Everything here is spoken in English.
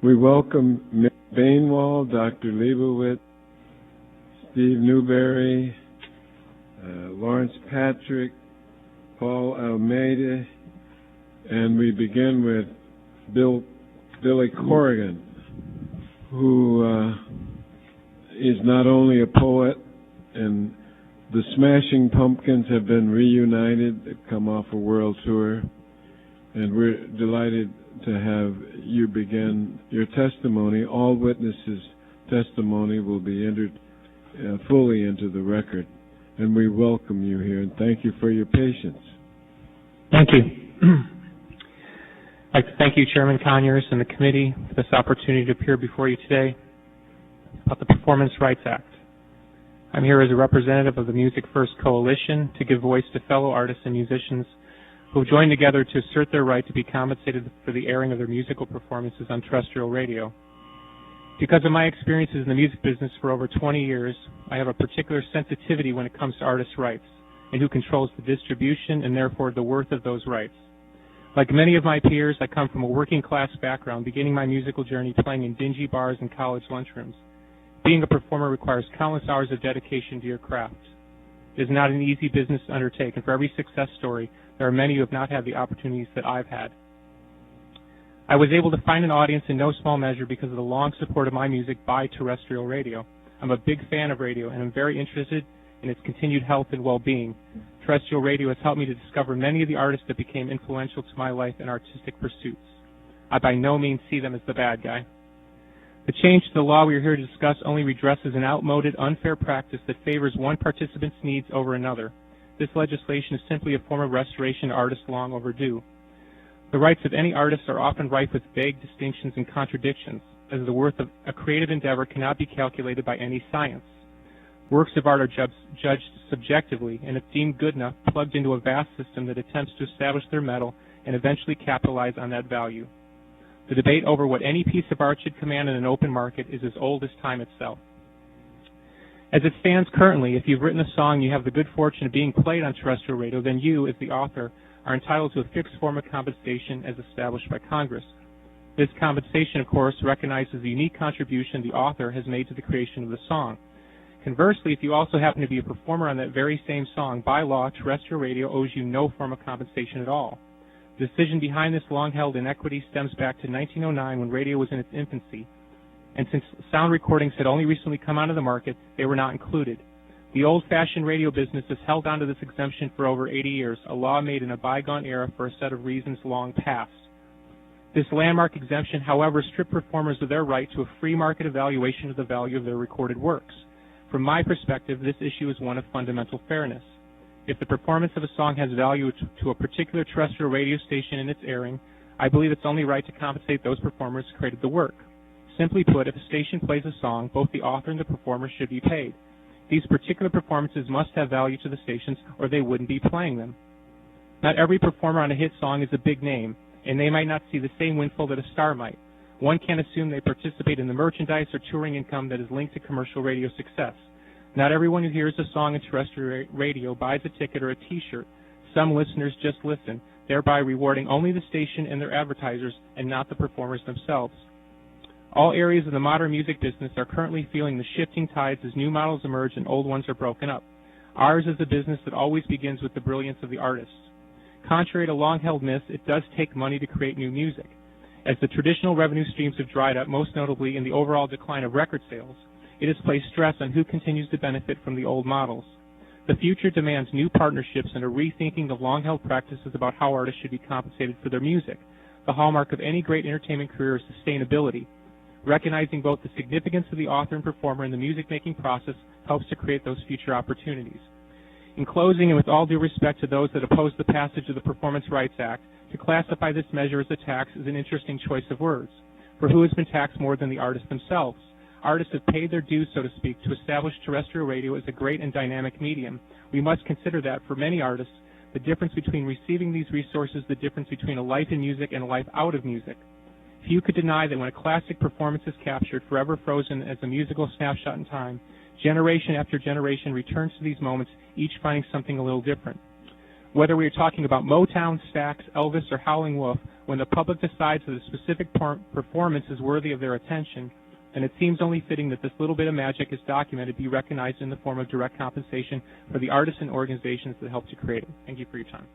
We welcome Mick Bainwall, Dr. Leibowitz, Steve Newberry, Lawrence Patrick, Paul Almeida, and we begin with Billy Corgan, who is not only a poet, and the Smashing Pumpkins have been reunited. They've come off a world tour, and we're delighted to have you begin your testimony. All witnesses' testimony will be entered fully into the record, and we welcome you here, and thank you for your patience. Thank you. I'd like to thank you, Chairman Conyers, and the committee for this opportunity to appear before you today about the Performance Rights Act. I'm here as a representative of the musicFIRST Coalition to give voice to fellow artists and musicians who have joined together to assert their right to be compensated for the airing of their musical performances on terrestrial radio. Because of my experiences in the music business for over 20 years, I have a particular sensitivity when it comes to artists' rights and who controls the distribution and therefore the worth of those rights. Like many of my peers, I come from a working-class background, beginning my musical journey playing in dingy bars and college lunchrooms. Being a performer requires countless hours of dedication to your craft. It is not an easy business to undertake, and for every success story, there are many who have not had the opportunities that I've had. I was able to find an audience in no small measure because of the long support of my music by terrestrial radio. I'm a big fan of radio, and I'm very interested in its continued health and well-being. Terrestrial radio has helped me to discover many of the artists that became influential to my life and artistic pursuits. I by no means see them as the bad guy. The change to the law we are here to discuss only redresses an outmoded, unfair practice that favors one participant's needs over another. This legislation is simply a form of restoration to artists long overdue. The rights of any artist are often rife with vague distinctions and contradictions, as the worth of a creative endeavor cannot be calculated by any science. Works of art are judged subjectively, and if deemed good enough, plugged into a vast system that attempts to establish their mettle and eventually capitalize on that value. The debate over what any piece of art should command in an open market is as old as time itself. As it stands currently, if you've written a song you have the good fortune of being played on terrestrial radio, then you, as the author, are entitled to a fixed form of compensation as established by Congress. This compensation, of course, recognizes the unique contribution the author has made to the creation of the song. Conversely, if you also happen to be a performer on that very same song, by law, terrestrial radio owes you no form of compensation at all. The decision behind this long-held inequity stems back to 1909 when radio was in its infancy, and since sound recordings had only recently come onto the market, they were not included. The old-fashioned radio business has held on to this exemption for over 80 years, a law made in a bygone era for a set of reasons long past. This landmark exemption, however, stripped performers of their right to a free market evaluation of the value of their recorded works. From my perspective, this issue is one of fundamental fairness. If the performance of a song has value to a particular terrestrial radio station in its airing, I believe it's only right to compensate those performers who created the work. Simply put, if a station plays a song, both the author and the performer should be paid. These particular performances must have value to the stations, or they wouldn't be playing them. Not every performer on a hit song is a big name, and they might not see the same windfall that a star might. One can't assume they participate in the merchandise or touring income that is linked to commercial radio success. Not everyone who hears a song on terrestrial radio buys a ticket or a T-shirt. Some listeners just listen, thereby rewarding only the station and their advertisers and not the performers themselves. All areas of the modern music business are currently feeling the shifting tides as new models emerge and old ones are broken up. Ours is a business that always begins with the brilliance of the artists. Contrary to long-held myths, it does take money to create new music. As the traditional revenue streams have dried up, most notably in the overall decline of record sales, it has placed stress on who continues to benefit from the old models. The future demands new partnerships and a rethinking of long-held practices about how artists should be compensated for their music. The hallmark of any great entertainment career is sustainability. Recognizing both the significance of the author and performer in the music-making process helps to create those future opportunities. In closing, and with all due respect to those that oppose the passage of the Performance Rights Act, to classify this measure as a tax is an interesting choice of words. For who has been taxed more than the artists themselves? Artists have paid their dues, so to speak, to establish terrestrial radio as a great and dynamic medium. We must consider that, for many artists, the difference between receiving these resources, the difference between a life in music and a life out of music. Few could deny that when a classic performance is captured, forever frozen as a musical snapshot in time, generation after generation returns to these moments, each finding something a little different. Whether we are talking about Motown, Stax, Elvis, or Howling Wolf, when the public decides that a specific performance is worthy of their attention, then it seems only fitting that this little bit of magic is documented be recognized in the form of direct compensation for the artists and organizations that helped to create it. Thank you for your time.